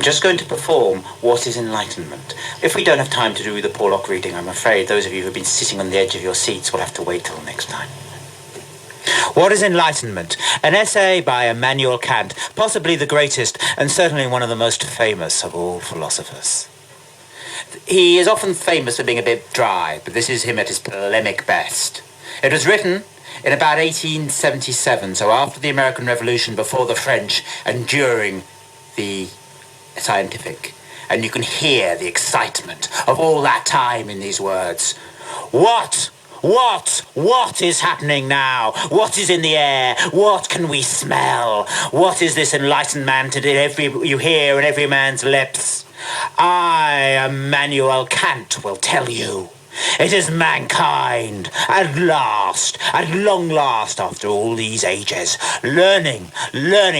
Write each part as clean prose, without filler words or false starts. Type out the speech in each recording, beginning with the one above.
I'm just going to perform what is enlightenment. If we don't have time to do the Porlock reading, I'm afraid those of you who've been sitting on the edge of your seats will have to wait till next time. What is Enlightenment? An essay by Immanuel Kant, possibly the greatest and certainly one of the most famous of all philosophers. He is often famous for being a bit dry, but this is him at his polemic best. It was written in about 1877, so after the American Revolution, before the French, and during the scientific. And you can hear the excitement of all that time in these words. What is happening now? What is in the air? What can we smell? What is this enlightened man to do? You hear in every man's lips. I, Immanuel Kant, will tell you. It is mankind, at long last, after all these ages, learning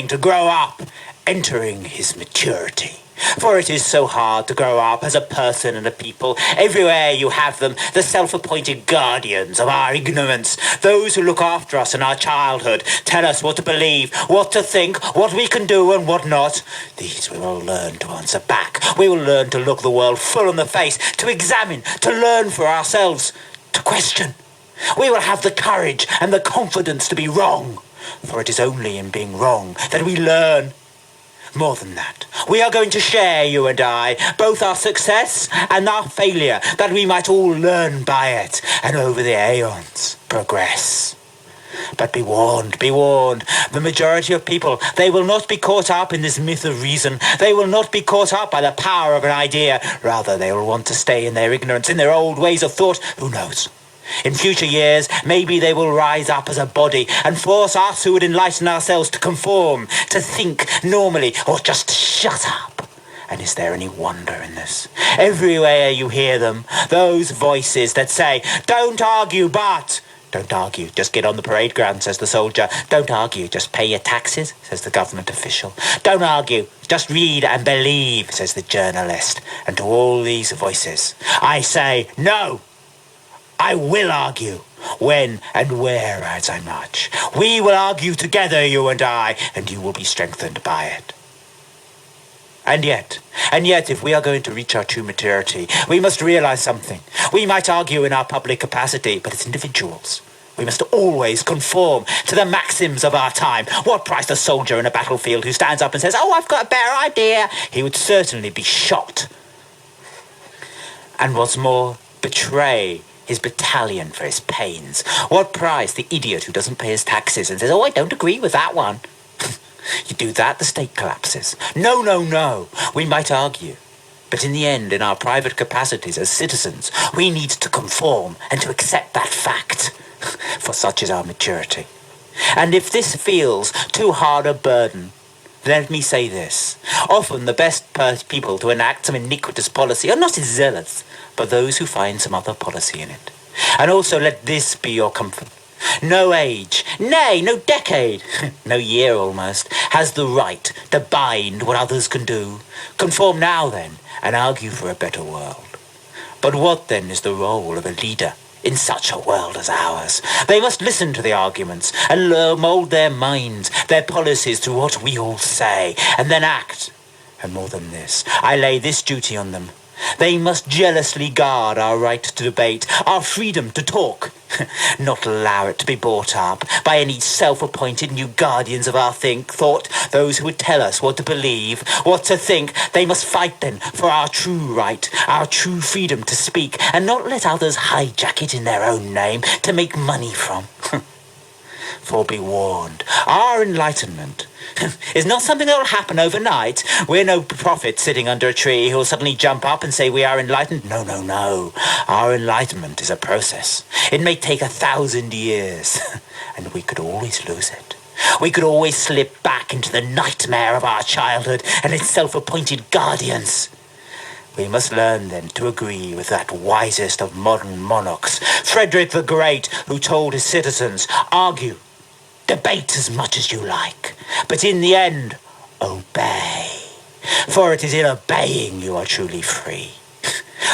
to grow up, entering his maturity. For it is so hard to grow up as a person and a people. Everywhere you have them, the self-appointed guardians of our ignorance, those who look after us in our childhood, tell us what to believe, what to think, what we can do and what not. These we will learn to answer back. We will learn to look the world full in the face, to examine, to learn for ourselves, to question. We will have the courage and the confidence to be wrong, for it is only in being wrong that we learn. More than that, we are going to share, you and I, both our success and our failure, that we might all learn by it, and over the aeons, progress. But be warned, the majority of people, they will not be caught up in this myth of reason. They will not be caught up by the power of an idea. Rather, they will want to stay in their ignorance, in their old ways of thought. Who knows? In future years, maybe they will rise up as a body and force us who would enlighten ourselves to conform, to think normally, or just to shut up. And is there any wonder in this? Everywhere you hear them, those voices that say, don't argue, but... Don't argue, just get on the parade ground, says the soldier. Don't argue, just pay your taxes, says the government official. Don't argue, just read and believe, says the journalist. And to all these voices, I say, no! I will argue, when and where as I march. We will argue together, you and I, and you will be strengthened by it. And yet, if we are going to reach our true maturity, we must realize something. We might argue in our public capacity, but as individuals, we must always conform to the maxims of our time. What price the soldier in a battlefield who stands up and says, oh, I've got a better idea? He would certainly be shot. And what's more, betray his battalion for his pains. What price the idiot who doesn't pay his taxes and says, oh, I don't agree with that one. You do that, the state collapses. No. We might argue. But in the end, in our private capacities as citizens, we need to conform and to accept that fact. For such is our maturity. And if this feels too hard a burden, let me say this. Often the best people to enact some iniquitous policy are not as zealots, but those who find some other policy in it. And also let this be your comfort. No age, nay, no decade, no year almost, has the right to bind what others can do. Conform now then, and argue for a better world. But what then is the role of a leader in such a world as ours? They must listen to the arguments and mould their minds, their policies to what we all say, and then act. And more than this, I lay this duty on them. They must jealously guard our right to debate, our freedom to talk, not allow it to be bought up by any self-appointed new guardians of our thought, those who would tell us what to believe, what to think. They must fight then for our true right, our true freedom to speak, and not let others hijack it in their own name to make money from. For be warned, our enlightenment is not something that will happen overnight. We're no prophet sitting under a tree who will suddenly jump up and say we are enlightened. No. Our enlightenment is a process. It may take 1,000 years, and we could always lose it. We could always slip back into the nightmare of our childhood and its self-appointed guardians. We must learn then to agree with that wisest of modern monarchs, Frederick the Great, who told his citizens, argue, debate as much as you like, but in the end, obey. For it is in obeying you are truly free.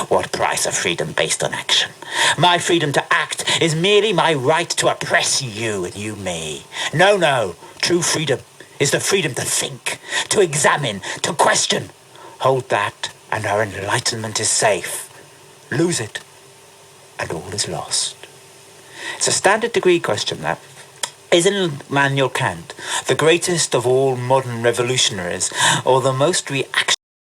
What price of freedom based on action? My freedom to act is merely my right to oppress you and you me. No. True freedom is the freedom to think, to examine, to question. Hold that, and our enlightenment is safe. Lose it, and all is lost. It's a standard degree question, that. Isn't Immanuel Kant the greatest of all modern revolutionaries, or the most reactionary